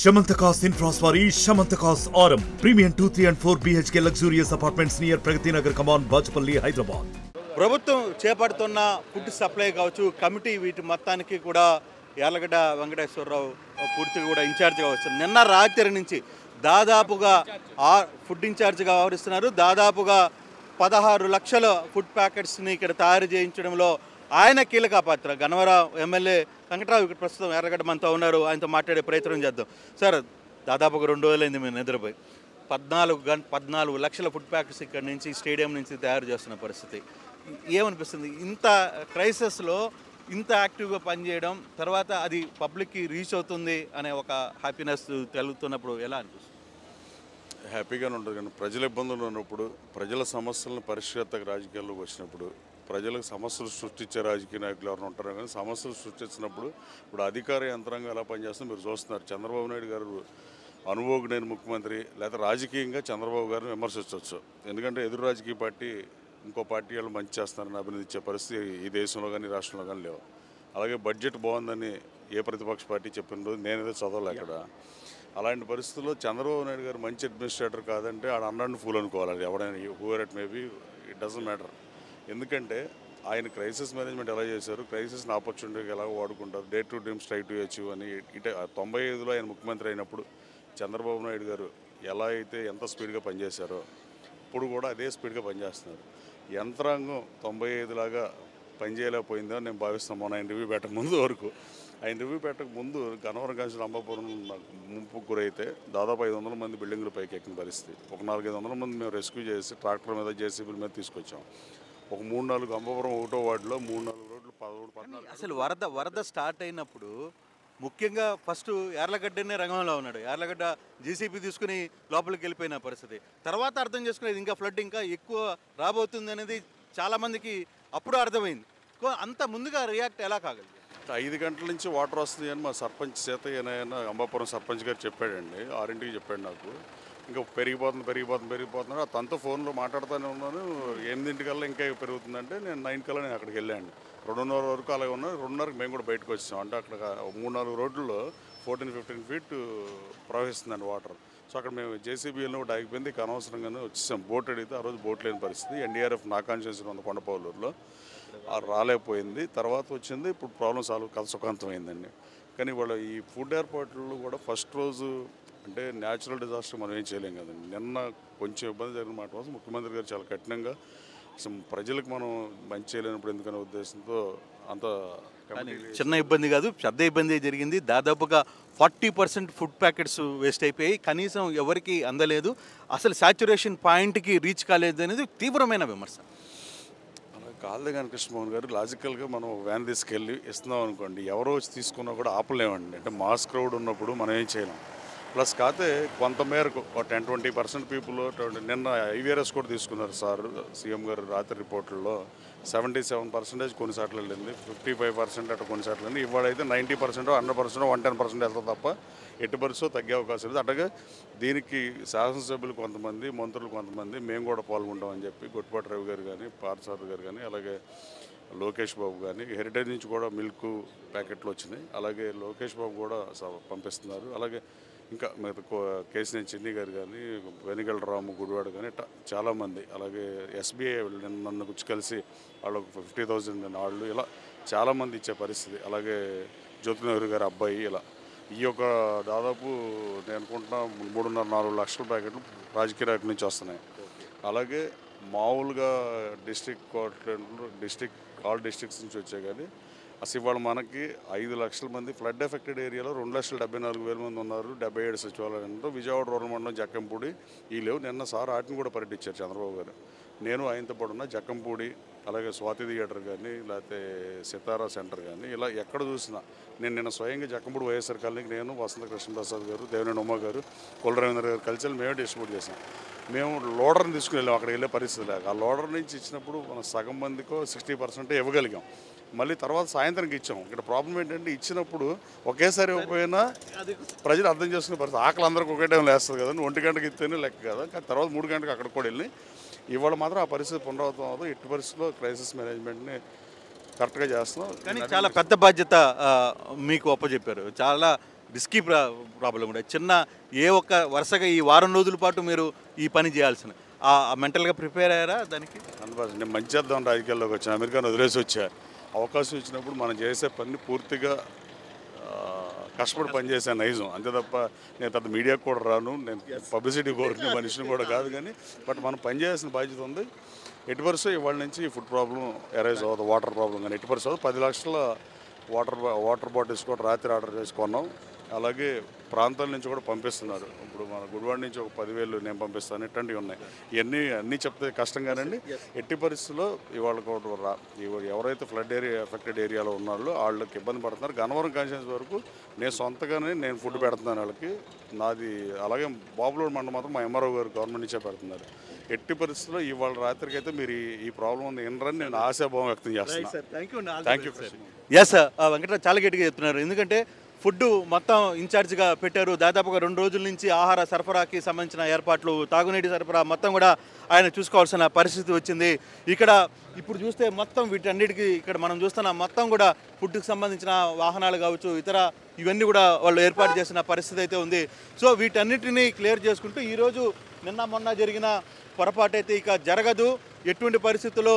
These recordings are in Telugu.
Shamantakas Infraswari, Shamantakas Aurum. Premium 2, 3 and 4 BHK luxurious apartments near Pragati Nagar, Kaman, Bajpalli, Hyderabad. ప్రభుత్వం చేపడుతున్న ఫుడ్ సప్లై కావచ్చు కమిటీ వీటి మొత్తానికి కూడా యార్లగడ్డ వెంకటేశ్వరరావు పూర్తిగా కూడా ఇన్ఛార్జిగా వస్తున్నారు. నిన్న రాత్రి నుంచి దాదాపుగా ఫుడ్ ఇన్ఛార్జిగా వ్యవహరిస్తున్నారు. దాదాపుగా 16 లక్షల ఫుడ్ ప్యాకెట్స్ని ఇక్కడ తయారు చేయించడంలో ఆయన కీలక పాత్ర. గన్నవరం ఎమ్మెల్యే వెంకటరావు ఇక్కడ ప్రస్తుతం యార్లగడ్డ మనతో ఉన్నారు. ఆయనతో మాట్లాడే ప్రయత్నం చేద్దాం. సార్, దాదాపుగా 2 రోజులైంది మేము నిద్రపోయి. 14 లక్షల ఫుడ్ ప్యాకెట్స్ ఇక్కడ నుంచి స్టేడియం నుంచి తయారు చేస్తున్న పరిస్థితి ఏమనిపిస్తుంది? ఇంత క్రైసిస్లో ఇంత యాక్టివ్గా పనిచేయడం, తర్వాత అది పబ్లిక్కి రీచ్ అవుతుంది అనే ఒక హ్యాపీనెస్ కలుగుతున్నప్పుడు ఎలా అనిపిస్తుంది? హ్యాపీగానే ఉంటుంది. కానీ ప్రజల ఇబ్బందులు ఉన్నప్పుడు, ప్రజల సమస్యలను పరిష్కృత రాజకీయాల్లోకి వచ్చినప్పుడు, ప్రజలకు సమస్యలు సృష్టించే రాజకీయ నాయకులు ఎవరైనా ఉంటారు. కానీ సమస్యలు సృష్టించినప్పుడు ఇప్పుడు అధికార యంత్రాంగం ఎలా పనిచేస్తుందో మీరు చూస్తున్నారు. చంద్రబాబు నాయుడు గారు అనుభవజ్ఞుడైన ముఖ్యమంత్రి, లేదా రాజకీయంగా చంద్రబాబు గారిని విమర్శించవచ్చు. ఎందుకంటే ఎదురు రాజకీయ పార్టీ ఇంకో పార్టీ వాళ్ళు మంచి చేస్తున్నారని అభినందించే పరిస్థితి ఈ దేశంలో కానీ రాష్ట్రంలో కానీ లేవు. అలాగే బడ్జెట్ బాగుందని ఏ ప్రతిపక్ష పార్టీ చెప్పిన రోజు నేనేదో చదవలే అక్కడ. అలాంటి పరిస్థితుల్లో చంద్రబాబు నాయుడు గారు మంచి అడ్మినిస్ట్రేటర్ కాదంటే ఆడ అన్నాన్ని ఫూల్ అనుకోవాలి. ఎవడైనా whoever it maybe, it doesn't matter. ఎందుకంటే ఆయన క్రైసిస్ మేనేజ్మెంట్ ఎలా చేశారు, క్రైసిస్ని ఆపర్చునిటీకి ఎలా వాడుకుంటారు, day to dreams try to achieve అని 95లో ఆయన ముఖ్యమంత్రి అయినప్పుడు చంద్రబాబు నాయుడు గారు ఎలా అయితే ఎంత స్పీడ్గా పనిచేశారో ఇప్పుడు కూడా అదే స్పీడ్గా పనిచేస్తున్నారు. యంత్రాంగం 95 లాగా పనిచేయలేకపోయిందని నేను భావిస్తాను. మొన్న ఆయన రివ్యూ పెట్టక ముందు వరకు, ఆయన రివ్యూ పెట్టక ముందు గన్నవరం కాల్చిన అంబాపురం ముంపుకు గురైతే దాదాపు 500 మంది బిల్డింగ్లు పైకి ఎక్కిన పరిస్థితి. ఒక 400-500 మంది మేము రెస్క్యూ చేసి ట్రాక్టర్ మీద జేసీబీల మీద తీసుకొచ్చాం. ఒక 3-4 అంబాపురం 1వ వార్డులో 3-4 రోడ్లు 14 అసలు వరద స్టార్ట్ అయినప్పుడు ముఖ్యంగా ఫస్ట్ యార్లగడ్డనే రంగంలో ఉన్నాడు. యార్లగడ్డ జేసీబీ తీసుకుని లోపలికి వెళ్ళిపోయిన పరిస్థితి. తర్వాత అర్థం చేసుకునేది ఇంకా ఫ్లడ్ ఇంకా ఎక్కువ రాబోతుంది అనేది చాలామందికి అప్పుడు అర్థమైంది. అంత ముందుగా రియాక్ట్ ఎలా కాగలిగారు? 5 గంటల నుంచి వాటర్ వస్తుంది అని మా సర్పంచ్ సీతయ్య అంబాపురం సర్పంచ్ గారు చెప్పాడండి. 6ంటికి చెప్పాడు నాకు. ఇంకా పెరిగిపోతుంది. తనతో ఫోన్లో మాట్లాడుతూనే ఉన్నాను. 8ంటికల్లా ఇంకా పెరుగుతుందంటే నేను 9కల్లా నేను అక్కడికి వెళ్ళాను. 2:30 వరకు అలాగే ఉన్నాను. 2:30కి మేము కూడా బయటకు వచ్చాం. అంటే అక్కడ 3-4 రోడ్లలో 14-15 ఫీట్ ప్రవహిస్తుందండి వాటర్. సో అక్కడ మేము జేసీబీలో కూడా ఆగిపోయింది. ఇక అనవసరంగానే వచ్చేసాం. బోట్ అడిగితే ఆ రోజు బోట్ లేని పరిస్థితి. ఎన్డీఆర్ఎఫ్ నా కాన్స్టిట్యూన్సీ ఉంది కొండపౌలూరులో, రాలేకపోయింది. తర్వాత వచ్చింది. ఇప్పుడు ప్రాబ్లం సుఖాంతమైందండి. కానీ వాళ్ళ ఈ ఫుడ్ ఏర్పాట్లు కూడా ఫస్ట్ రోజు అంటే న్యాచురల్ డిజాస్టర్ మనం ఏం చేయలేం కదండి. నిన్న కొంచెం ఇబ్బంది జరిగిన మాట కోసం ముఖ్యమంత్రి గారు చాలా కఠినంగా ప్రజలకు మనం మంచి చేయలేనప్పుడు ఎందుకనే ఉద్దేశంతో అంత చిన్న ఇబ్బంది కాదు, పెద్ద ఇబ్బంది జరిగింది. దాదాపుగా 40% ఫుడ్ ప్యాకెట్స్ వేస్ట్ అయిపోయాయి. కనీసం ఎవరికి అందలేదు. అసలు సాచ్యురేషన్ పాయింట్కి రీచ్ కాలేదు అనేది తీవ్రమైన విమర్శ. అలా కాదు కానీ కృష్ణమోహన్ గారు, లాజికల్గా మనం వ్యాన్ తీసుకెళ్ళి ఇస్తున్నాం అనుకోండి, ఎవరో వచ్చి తీసుకున్నా కూడా ఆపలేమండి. అంటే మాస్ క్రౌడ్ ఉన్నప్పుడు మనం ఏం చేయలేం. ప్లస్ కాకపోతే కొంతమేరకు 10-20% పీపుల్ నిన్న ఐవీఆర్ఎస్ కూడా తీసుకున్నారు సార్. సీఎం గారు రాత్రి రిపోర్టుల్లో 77% కొన్నిసార్లు వెళ్ళింది, 55% అట్లా కొన్నిసార్లు వెళ్ళింది. ఇవాళైతే 90%, 100%, 110% వెళ్తాం తప్ప 80% తగ్గే అవకాశం లేదు. అట్లాగే దీనికి శాసనసభ్యులు కొంతమంది, మంత్రులు కొంతమంది మేము కూడా పాల్గొంటామని చెప్పి గొట్టిపాటి రవి గారు కానీ, పార్థసారథి గారు కానీ, అలాగే లోకేష్ బాబు కానీ, హెరిటేజ్ నుంచి కూడా మిల్క్ ప్యాకెట్లు వచ్చినాయి. అలాగే లోకేష్ బాబు కూడా పంపిస్తున్నారు. అలాగే ఇంకా మిగతా కేసీఆర్ చిన్ని గారు కానీ, వెనిగల్ రాము గుడివాడు కానీ చాలామంది, అలాగే ఎస్బీఐ నన్ను గుచ్చి కలిసి వాళ్ళకు 50,000 వాళ్ళు ఇలా చాలామంది ఇచ్చే పరిస్థితి. అలాగే జ్యోతినగర్ గారి అబ్బాయి ఇలా ఈ యొక్క దాదాపు నేను అనుకుంటున్నా 3.5-4 లక్షల ప్యాకెట్లు రాజకీయ రైతు నుంచి వస్తున్నాయి. అలాగే మామూలుగా ఆల్ డిస్ట్రిక్ట్స్ నుంచి వచ్చాయి. కానీ అసలు ఇవాళ మనకి 5 లక్షల మంది ఫ్లడ్ ఎఫెక్టెడ్ ఏరియాలో 2,74,000 మంది ఉన్నారు. 77 సచివాలయంలో విజయవాడ రూరల్ మండలం జక్కంపూడి ఈ లేవు. నిన్న సార్ వాటిని కూడా పర్యటించారు చంద్రబాబు గారు. నేను ఆయనతో పాటు ఉన్న జక్కంపూడి, అలాగే స్వాతి థియేటర్ కానీ, లేకపోతే సితారా సెంటర్ కానీ ఇలా ఎక్కడ చూసినా నేను నిన్న స్వయంగా జక్కంపూడి వైఎస్ఆర్ కాలనీకి నేను, వసంత కృష్ణప్రసాద్ గారు, దేవినేని ఉమ్మ గారు, కొల్ల రవీంద్ర గారు కలిసి మేమే డిస్ట్రిబ్యూట్ చేసాం. మేము లోడర్ని తీసుకుని వెళ్ళాం. అక్కడికి వెళ్ళే పరిస్థితి లేక ఆ లోడర్ నుంచి ఇచ్చినప్పుడు మనం సగం మందికో 60% ఇవ్వగలిగాం. మళ్ళీ తర్వాత సాయంత్రంకి ఇచ్చాం. ఇక్కడ ప్రాబ్లం ఏంటంటే ఇచ్చినప్పుడు ఒకేసారి ఇవ్వకపోయినా ప్రజలు అర్థం చేసుకునే పరిస్థితి. ఆకలి అందరికి ఒకే టైం లేస్తుంది కదా, 1 గంటకి ఇస్తేనే లెక్క కదా. కానీ తర్వాత 3 గంటలకు అక్కడ కూడా వెళ్ళి ఇవాళ మాత్రం ఆ పరిస్థితి పునరావృతం అవ్వదు. ఎట్టి పరిస్థితుల్లో క్రైసిస్ మేనేజ్మెంట్ని కరెక్ట్గా చేస్తున్నాం. కానీ చాలా పెద్ద బాధ్యత మీకు అప్పచెప్పారు. చాలా రిస్కీ ప్రాబ్లం కూడా. చిన్న ఏ ఒక్క వరుసగా ఈ వారం రోజుల పాటు మీరు ఈ పని చేయాల్సిన మెంటల్గా ప్రిపేర్ అయ్యారా దానికి? నేను మంచి చేద్దాం రాజకీయాల్లోకి వచ్చాను, అమెరికాను వదిలేసి వచ్చా. అవకాశం ఇచ్చినప్పుడు మనం చేసే పని పూర్తిగా కష్టపడి పనిచేసాను నైజం, అంతే తప్ప నేను పెద్ద మీడియాకు కూడా రాను, నేను పబ్లిసిటీ కోరుకునే మనిషిని కూడా కాదు. కానీ బట్ మనం పనిచేయాల్సిన బాధ్యత ఉంది. ఎట్టి పరిస్థితి ఇవాళ నుంచి ఫుడ్ ప్రాబ్లం ఎరైజ్ అవ్వదు, వాటర్ ప్రాబ్లం కానీ ఎట్టి పరిస్థితి 10 లక్షల వాటర్ బాటిల్స్ కూడా రాత్రి ఆర్డర్ చేసుకున్నాం. అలాగే ప్రాంతాల నుంచి కూడా పంపిస్తున్నారు. ఇప్పుడు మన గుడివాడ నుంచి ఒక 10,000 నేను పంపిస్తాను, ఇట్లాంటివి ఉన్నాయి. ఇవన్నీ అన్నీ చెప్తే కష్టం కానండి. ఎట్టి పరిస్థితుల్లో ఇవాళ కూడా ఎవరైతే ఫ్లడ్ ఏరియా ఎఫెక్టెడ్ ఏరియాలో ఉన్నారో వాళ్ళకి ఇబ్బంది పడుతున్నారు. గన్నవరం కాన్స్టిట్యున్సీ వరకు నేను సొంతగానే నేను ఫుడ్ పెడుతున్నాను వాళ్ళకి. నాది అలాగే బాబులోడ్ మండలం మాత్రం మా ఎంఆర్ఓ గారు గవర్నమెంట్ నుంచే పెడుతున్నారు. ఎట్టి పరిస్థితుల్లో ఇవాళ రాత్రికి అయితే మీరు ఈ ప్రాబ్లం ఉంది వినరని నేను ఆశాభావం వ్యక్తం చేస్తున్నాను. Thank you. ఎస్ వెంకటరావు చాలా గట్టిగా చెప్తున్నారు. ఎందుకంటే ఫుడ్ మొత్తం ఇన్ఛార్జ్గా పెట్టారు. దాదాపుగా 2 రోజుల నుంచి ఆహార సరఫరాకి సంబంధించిన ఏర్పాట్లు, తాగునీటి సరఫరా మొత్తం కూడా ఆయన చూసుకోవాల్సిన పరిస్థితి వచ్చింది. ఇక్కడ ఇప్పుడు చూస్తే మొత్తం వీటన్నిటికీ ఇక్కడ మనం చూస్తున్న మొత్తం కూడా ఫుడ్కి సంబంధించిన వాహనాలు కావచ్చు, ఇతర ఇవన్నీ కూడా వాళ్ళు ఏర్పాటు చేసిన పరిస్థితి అయితే ఉంది. సో వీటన్నిటిని క్లియర్ చేసుకుంటూ ఈరోజు నిన్న మొన్న జరిగిన పొరపాటు అయితే ఇక జరగదు, ఎటువంటి పరిస్థితుల్లో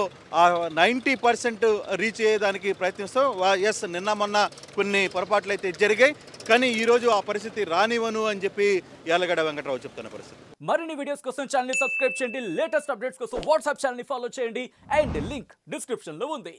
90% రీచ్ అయ్యేదానికి ప్రయత్నిస్తాం. ఎస్, నిన్న మొన్న కొన్ని పొరపాట్లు అయితే జరిగాయి, కానీ ఈరోజు ఆ పరిస్థితి రానివ్వను అని చెప్పి యార్లగడ్డ వెంకటరావు చెప్తున్న పరిస్థితి. మరిన్ని వీడియోస్ కోసం ఛానల్ ని సబ్స్క్రైబ్ చేయండి, లేటెస్ట్ అప్డేట్స్ కోసం వాట్సాప్ ఛానల్ ని ఫాలో చేయండి, అండ్ లింక్ డిస్క్రిప్షన్ లో ఉంది.